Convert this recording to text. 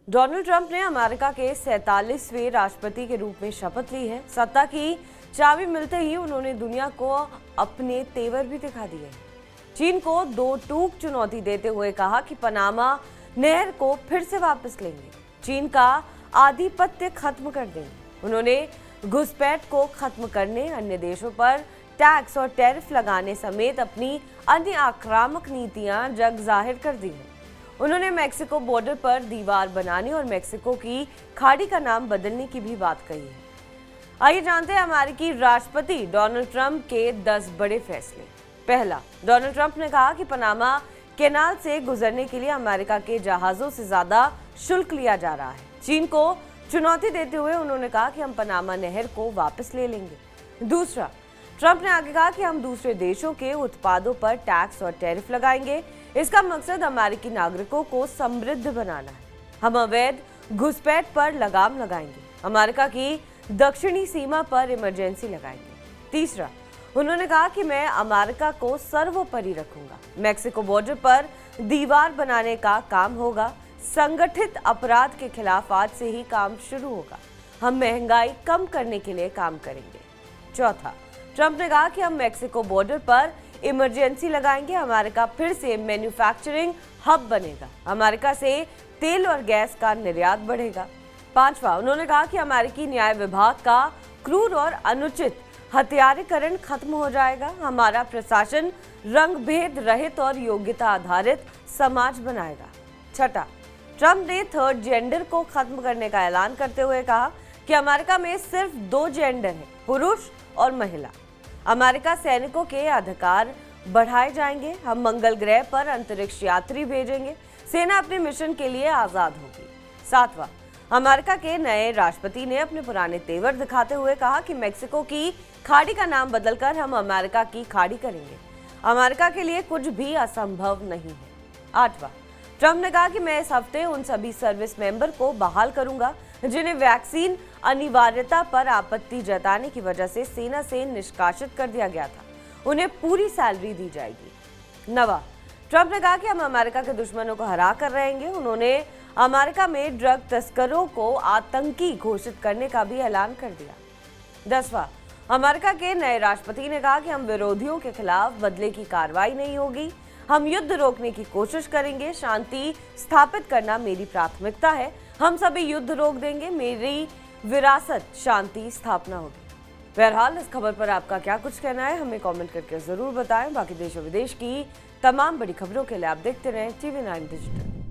Donald Trump ने America के 47वें राष्ट्रपति के रूप में शपथ ली है। सत्ता की चाबी मिलते ही उन्होंने दुनिया को अपने तेवर भी दिखा दिए। चीन को दो टूक चुनौती देते हुए कहा कि पनामा नहर को फिर से वापस लेंगे, चीन का आधिपत्य खत्म कर देंगे। उन्होंने घुसपैठ को खत्म करने, अन्य देशों पर टैक्स और टैरिफ लगाने समेत अपनी अन्य आक्रामक नीतियां जग जाहिर कर दी हैं। उन्होंने मेक्सिको बॉर्डर पर दीवार बनाने और मेक्सिको की खाड़ी का नाम बदलने की भी बात कही है। आइए जानते हैं अमेरिकी राष्ट्रपति डोनाल्ड ट्रंप के 10 बड़े फैसले। पहला, डोनाल्ड ट्रंप ने कहा कि पनामा कैनाल से गुजरने के लिए अमेरिका के जहाजों से ज्यादा शुल्क लिया जा रहा है। चीन को चुनौती देते हुए उन्होंने कहा कि हम पनामा नहर को वापस ले लेंगे। दूसरा, ट्रंप ने आगे कहा कि हम दूसरे देशों के उत्पादों पर टैक्स और टैरिफ लगाएंगे। इसका मकसद अमेरिकी नागरिकों को समृद्ध बनाना है। हम अवैध घुसपैठ पर लगाम लगाएंगे, अमेरिका की दक्षिणी सीमा पर इमरजेंसी लगाएंगे। तीसरा, उन्होंने कहा कि मैं अमेरिका को सर्वोपरि रखूंगा। मेक्सिको बॉर्डर पर दीवार बनाने का काम होगा। संगठित अपराध के खिलाफ आज से ही काम शुरू होगा। हम महंगाई कम करने के लिए काम करेंगे। चौथा, ट्रंप ने कहा कि हम मेक्सिको बॉर्डर पर इमरजेंसी लगाएंगे। अमेरिका फिर से मैन्युफैक्चरिंग हब बनेगा। अमेरिका से तेल और गैस का निर्यात बढ़ेगा। पांचवा, उन्होंने कहा कि अमेरिकी न्याय विभाग का क्रूर और अनुचित हथियारीकरण खत्म हो जाएगा। हमारा प्रशासन रंग भेद रहित और योग्यता आधारित समाज बनाएगा। छठा, ट्रंप ने थर्ड जेंडर को खत्म करने का ऐलान करते हुए कहा कि अमेरिका में सिर्फ 2 जेंडर हैं, पुरुष और महिला। अमेरिका सैनिकों के अधिकार बढ़ाए जाएंगे। हम मंगल ग्रह पर अंतरिक्ष यात्री भेजेंगे। सेना अपने मिशन के लिए आजाद होगी। सातवां, अमेरिका के नए राष्ट्रपति ने अपने पुराने तेवर दिखाते हुए कहा कि मेक्सिको की खाड़ी का नाम बदलकर हम अमेरिका की खाड़ी करेंगे। अमेरिका के लिए कुछ भी असंभव नहीं है। आठवां, ट्रंप ने कहा कि मैं इस हफ्ते उन सभी सर्विस मेंबर को बहाल करूंगा जिन्हें वैक्सीन अनिवार्यता पर आपत्ति जताने की वजह से सेना से निष्कासित कर दिया गया था। उन्हें पूरी सैलरी दी जाएगी। नवा, ट्रंप ने कहा कि हम अमेरिका के दुश्मनों को हरा कर रहेंगे। उन्होंने अमेरिका में ड्रग तस्करों को आतंकी घोषित करने का भी ऐलान कर दिया। 10वां, अमेरिका के नए राष्ट्रपति ने कहा कि हम विरोधियों के खिलाफ बदले की कार्रवाई नहीं होगी। हम युद्ध रोकने की कोशिश करेंगे। शांति स्थापित करना मेरी प्राथमिकता है। हम सभी युद्ध रोक देंगे। मेरी विरासत शांति स्थापना होगी। बहरहाल इस खबर पर आपका क्या कुछ कहना है, हमें कमेंट करके जरूर बताएं। बाकी देश और विदेश की तमाम बड़ी खबरों के लिए आप देखते रहें TV9 डिजिटल।